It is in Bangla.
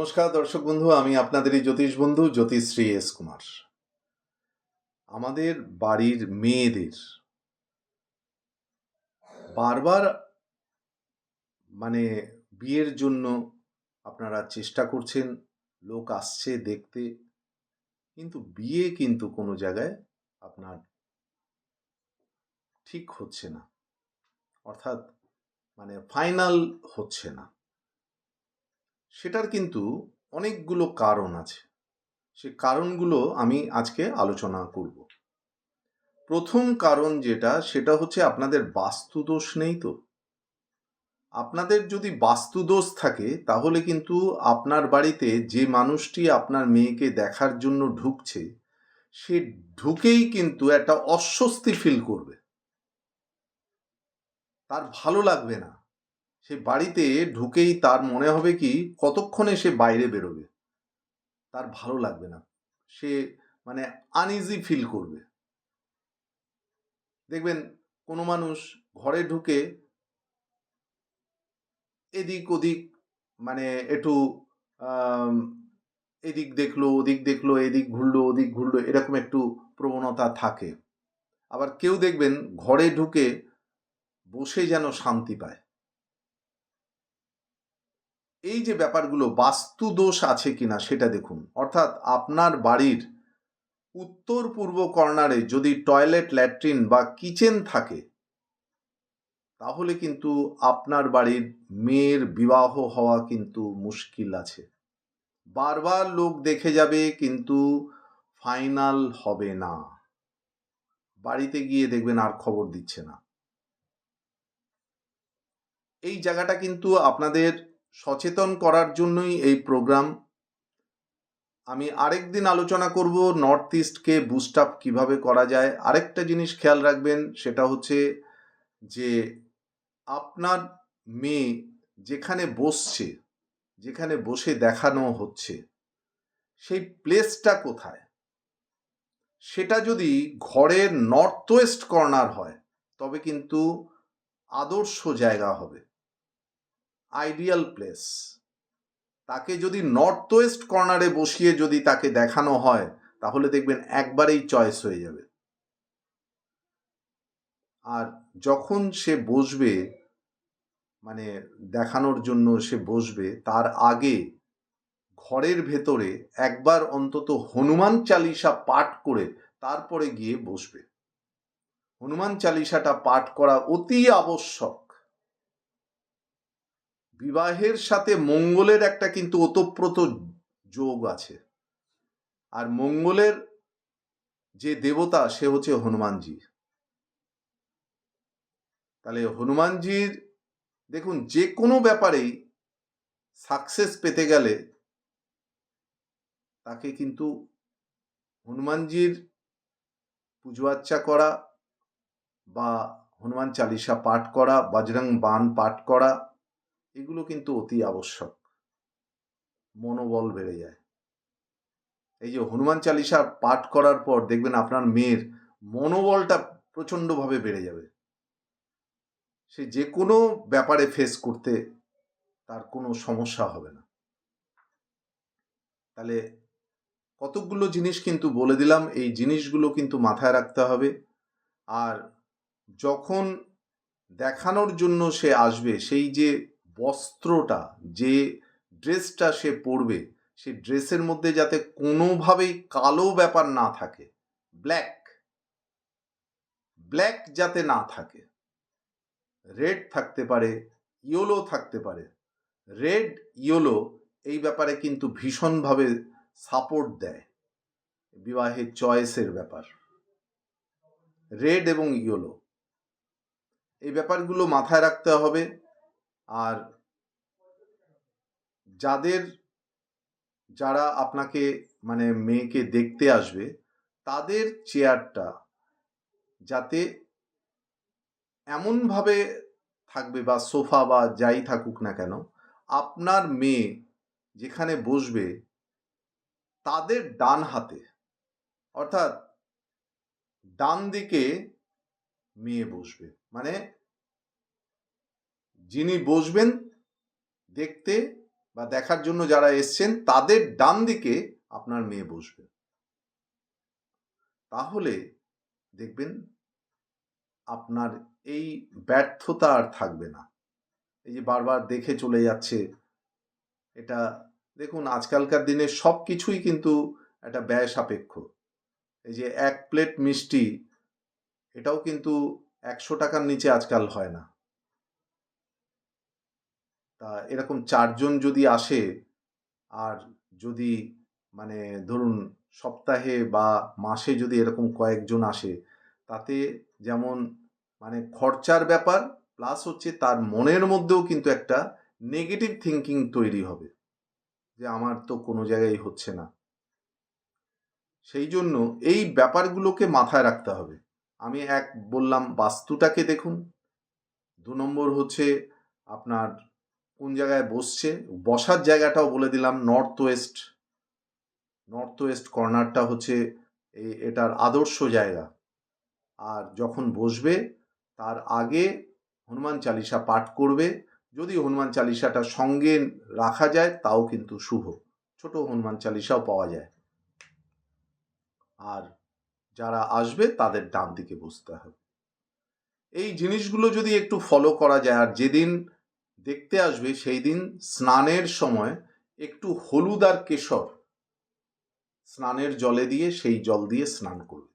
নমস্কার দর্শক বন্ধু, আমি আপনাদেরই জ্যোতিষ বন্ধু জ্যোতিশ্রী এস কুমার। আমাদের বাড়ির মেয়েদের বারবার বিয়ের জন্য আপনারা চেষ্টা করছেন, লোক আসছে দেখতে, কিন্তু বিয়ে কিন্তু কোনো জায়গায় আপনার ঠিক হচ্ছে না, অর্থাৎ ফাইনাল হচ্ছে না। সেটার কিন্তু অনেকগুলো কারণ আছে, সে কারণগুলো আমি আজকে আলোচনা করব। প্রথম কারণ সেটা হচ্ছে আপনাদের বাস্তুদোষ নেই। তো আপনাদের যদি বাস্তুদোষ থাকে তাহলে কিন্তু আপনার বাড়িতে যে মানুষটি আপনার মেয়েকে দেখার জন্য ঢুকছে, সে ঢুকেই কিন্তু একটা অস্বস্তি ফিল করবে, তার ভালো লাগবে না। সে বাড়িতে ঢুকেই তার মনে হবে কি কতক্ষণে সে বাইরে বেরোবে, তার ভালো লাগবে না, সে আনইজি ফিল করবে। দেখবেন কোনো মানুষ ঘরে ঢুকে এদিক ওদিক একটু এদিক দেখলো ওদিক দেখলো, এদিক ঘুরলো ওদিক ঘুরলো, এরকম একটু প্রবণতা থাকে। আবার কেউ দেখবেন ঘরে ঢুকে বসে যেন শান্তি পায়। এই যে ব্যাপারগুলো, বাস্তু দোষ আছে কিনা সেটা দেখুন। অর্থাৎ আপনার বাড়ির উত্তর পূর্ব কর্নারে যদি টয়লেট, ল্যাট্রিন বা কিচেন থাকে, তাহলে কিন্তু আপনার বাড়ির মেয়ের বিবাহ হওয়া কিন্তু মুশকিল আছে। বারবার লোক দেখে যাবে কিন্তু ফাইনাল হবে না। বাড়িতে গিয়ে দেখবেন আর খবর দিচ্ছে না। এই জায়গাটা কিন্তু আপনাদের সচেতন করার জন্যই এই প্রোগ্রাম। আমি আরেকদিন আলোচনা করব নর্থ ইস্টকে বুস্ট আপ কীভাবে করা যায়। আরেকটা জিনিস খেয়াল রাখবেন, সেটা হচ্ছে যে আপনার মেয়ে যেখানে বসছে, যেখানে বসে দেখানো হচ্ছে, সেই প্লেসটা কোথায়। সেটা যদি ঘরের নর্থ ওয়েস্ট কর্নার হয় তবে কিন্তু আদর্শ জায়গা হবে, আইডিয়াল প্লেস। তাকে যদি নর্থ ওয়েস্ট কর্নারে বসিয়ে যদি তাকে দেখানো হয় তাহলে দেখবেন একবারেই চয়েস হয়ে যাবে। আর যখন সে বসবে, দেখানোর জন্য সে বসবে, তার আগে ঘরের ভেতরে একবার অন্তত হনুমান চালিসা পাঠ করে তারপরে গিয়ে বসবে। হনুমান চালিসাটা পাঠ করা অতি আবশ্যক। বিবাহের সাথে মঙ্গলের একটা কিন্তু ওতপ্রোত যোগ আছে, আর মঙ্গলের যে দেবতা সে হচ্ছে হনুমানজি। তাহলে হনুমানজির দেখুন, যে কোনো ব্যাপারেই সাকসেস পেতে গেলে তাকে কিন্তু হনুমানজির পুজো আর্চা করা বা হনুমান চালিসা পাঠ করা, বজরং বাণ পাঠ করা, এগুলো কিন্তু অতি আবশ্যক। মনোবল বেড়ে যায়। এই যে হনুমান চালিসা পাঠ করার পর দেখবেন আপনার মেয়ের মনোবলটা প্রচণ্ডভাবে বেড়ে যাবে। সে যে কোনো ব্যাপারে ফেস করতে তার কোনো সমস্যা হবে না। তাহলে কতকগুলো জিনিস কিন্তু বলে দিলাম, এই জিনিসগুলো কিন্তু মাথায় রাখতে হবে। আর যখন দেখানোর জন্য সে আসবে, সেই যে বস্ত্রটা, যে ড্রেসটা সে পরবে, সেই ড্রেসের মধ্যে যাতে কোনোভাবেই কালো ব্যাপার না থাকে, ব্ল্যাক যাতে না থাকে। রেড থাকতে পারে, ইয়েলো থাকতে পারে। রেড ইয়েলো এই ব্যাপারে কিন্তু ভীষণভাবে সাপোর্ট দেয়, বিবাহের চয়েসের ব্যাপার। রেড এবং ইয়েলো এই ব্যাপারগুলো মাথায় রাখতে হবে। আর যারা আপনাকে মেয়েকে দেখতে আসবে, তাদের চেয়ারটা যাতে এমনভাবে থাকবে, বা সোফা বা যাই থাকুক না কেন, আপনার মেয়ে যেখানে বসবে তাদের ডান হাতে, অর্থাৎ ডান দিকে মেয়ে বসবে। যিনি বসবেন দেখতে বা দেখার জন্য যারা এসছেন তাদের ডান দিকে আপনার মেয়ে বসবে। তাহলে দেখবেন আপনার এই ব্যর্থতা আর থাকবে না। এই যে বারবার দেখে চলে যাচ্ছে, এটা দেখুন আজকালকার দিনে সব কিছুই কিন্তু একটা ব্যয় সাপেক্ষ। এই যে 1 প্লেট মিষ্টি, এটাও কিন্তু 100 টাকার নিচে আজকাল হয় না। তা এরকম 4 জন যদি আসে, আর যদি মানে ধরুন সপ্তাহে বা মাসে যদি এরকম কয়েকজন আসে, তাতে যেমন মানে খরচার ব্যাপার প্লাস হচ্ছে তার মনের মধ্যেও কিন্তু একটা নেগেটিভ থিঙ্কিং তৈরি হবে যে আমার তো কোনো জায়গায় হচ্ছে না। সেই জন্য এই ব্যাপারগুলোকে মাথায় রাখতে হবে। আমি এক বললাম বাস্তুটাকে দেখুন, 2 নম্বর হচ্ছে আপনার কোন জায়গায় বসছে, বসার জায়গাটাও বলে দিলাম নর্থ ওয়েস্ট কর্নারটা হচ্ছে এটার আদর্শ জায়গা। আর যখন বসবে তার আগে হনুমান চালিসা পাঠ করবে। যদি হনুমান চালিসাটা সঙ্গে রাখা যায় তাও কিন্তু শুভ, ছোট হনুমান চালিসাও পাওয়া যায়। আর যারা আসবে তাদের ডান দিকে বসতে হবে। এই জিনিসগুলো যদি একটু ফলো করা যায়, আর যেদিন দেখতে আসবে সেই দিন স্নানের সময় একটু হলুদ আর কেশর স্নানের জলে দিয়ে সেই জল দিয়ে স্নান করবে।